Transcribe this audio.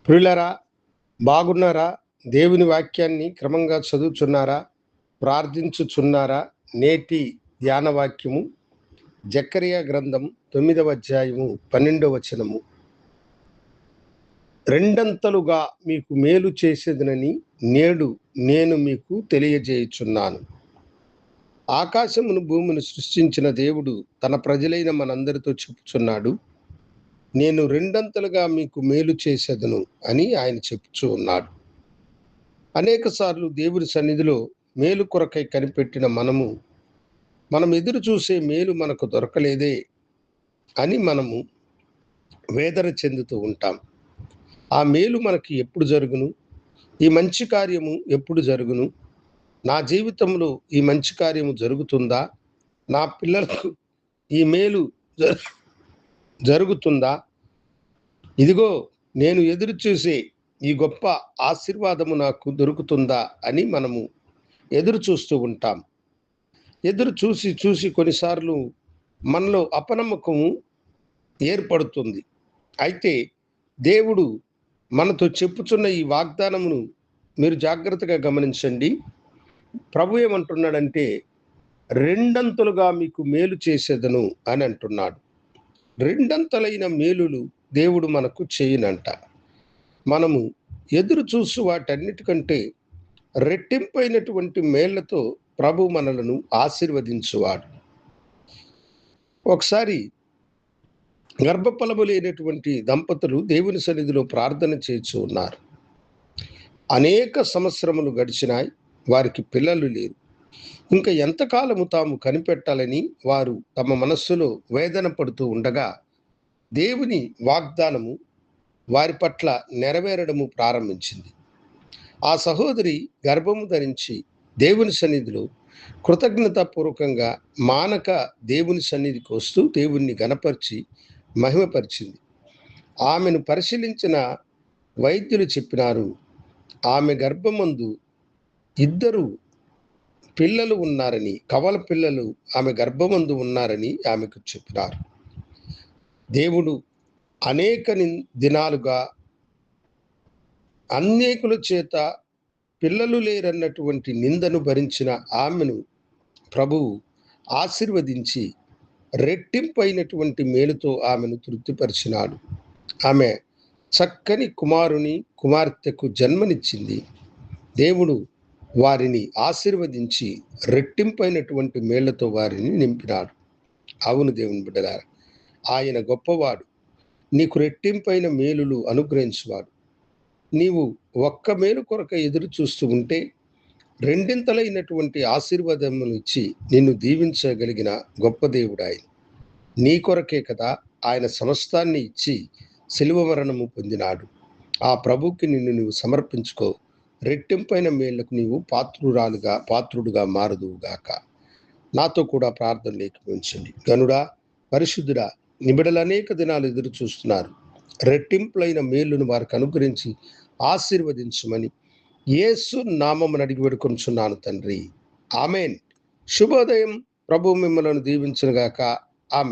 ప్రియులారా, బాగున్నారా? దేవుని వాక్యాన్ని క్రమంగా చదువుచున్నారా? ప్రార్థించుచున్నారా? నేటి ధ్యాన వాక్యము జకర్యా గ్రంథం 9వ అధ్యాయము 12వ వచనము. రెండంతలుగా మీకు మేలు చేసేదనని నేడు నేను మీకు తెలియజేయుచున్నాను. ఆకాశమును భూమిని సృష్టించిన దేవుడు తన ప్రజలైన మనందరితో చెప్పుచున్నాడు, నేను రెండంతలుగా మీకు మేలు చేసేదను అని ఆయన చెప్పుచూ ఉన్నాడు. అనేక సార్లు దేవుని సన్నిధిలో మేలు కొరకై కనిపెట్టిన మనం ఎదురు చూసే మేలు మనకు దొరకలేదే అని మనము వేదన చెందుతూ ఉంటాం. ఆ మేలు మనకి ఎప్పుడు జరుగును? ఈ మంచి కార్యము ఎప్పుడు జరుగును? నా జీవితంలో ఈ మంచి కార్యము జరుగుతుందా? నా పిల్లలకు ఈ మేలు జరుగుతుందా? ఇదిగో నేను ఎదురు చూసే ఈ గొప్ప ఆశీర్వాదము నాకు దొరుకుతుందా అని మనము ఎదురు చూస్తూ ఉంటాం. ఎదురు చూసి చూసి కొన్నిసార్లు మనలో అపనమ్మకము ఏర్పడుతుంది. అయితే దేవుడు మనతో చెప్పుచున్న ఈ వాగ్దానమును మీరు జాగ్రత్తగా గమనించండి. ప్రభు ఏమంటున్నాడంటే, రెండంతలుగా మీకు మేలు చేసేదను అని అంటున్నాడు. రెండంతలైన మేలులు దేవుడు మనకు చేయనంట. మనము ఎదురు చూసు వాటన్నిటికంటే రెట్టింపైనటువంటి మేళ్లతో ప్రభు మనలను ఆశీర్వదించువాడు. ఒకసారి గర్భఫలము లేనటువంటి దంపతులు దేవుని సన్నిధిలో ప్రార్థన చేస్తూ ఉన్నారు. అనేక సంవత్సరములు గడిచినాయి, వారికి పిల్లలు లేరు. ఇంకా ఎంతకాలము తాము కనిపెట్టాలని వారు తమ మనస్సులో వేదన పడుతూ ఉండగా, దేవుని వాగ్దానము వారి పట్ల నెరవేరడము ప్రారంభించింది. ఆ సహోదరి గర్భము ధరించి దేవుని సన్నిధిలో కృతజ్ఞతాపూర్వకంగా మానక దేవుని సన్నిధికి వస్తూ దేవుణ్ణి గణపరిచి మహిమపరిచింది. ఆమెను పరిశీలించిన వైద్యులు చెప్పినారు, ఆమె గర్భమందు 2 పిల్లలు ఉన్నారని, కవల పిల్లలు ఆమె గర్భమందు ఉన్నారని ఆమెకు చెప్పినారు. దేవుడు అనేక దినాలుగా అనేకుల చేత పిల్లలు లేరన్నటువంటి నిందను భరించిన ఆమెను ప్రభువు ఆశీర్వదించి రెట్టింపైనటువంటి మేలుతో ఆమెను తృప్తిపరిచినాడు. ఆమె చక్కని కుమార్తెకు జన్మనిచ్చింది. దేవుడు వారిని ఆశీర్వదించి రెట్టింపైనటువంటి మేళ్లతో వారిని నింపినాడు. అవును దేవుని బిడ్డలారా, ఆయన గొప్పవాడు. నీకు రెట్టింపైన మేలులు అనుగ్రహించువాడు. నీవు ఒక్క మేలు కొరక ఎదురు చూస్తూ ఉంటే రెండింతలైనటువంటి ఆశీర్వాదములు ఇచ్చి నిన్ను దీవించగలిగిన గొప్ప దేవుడు ఆయన. నీ కొరకే కదా ఆయన సమస్తాన్ని ఇచ్చి శిలువ మరణము పొందినాడు. ఆ ప్రభువుకి నిన్ను నువ్వు సమర్పించుకో. రెట్టింపైన మేళ్లకు నీవు పాత్రుడుగా మారదువుగాక. నాతో కూడా ప్రార్థన లేఖించండి. గనుడా, పరిశుద్ధుడా, నిబిడలు అనేక దినాలు ఎదురు చూస్తున్నారు. రెట్టింపులైన మేలును వారికి అనుగ్రహించి ఆశీర్వదించమని యేసు నామమున అడిగి వేడుకొనుచున్నాను తండ్రి. ఆమేన్. శుభోదయం. ప్రభు మిమ్మలను దీవించునుగాక. ఆమేన్.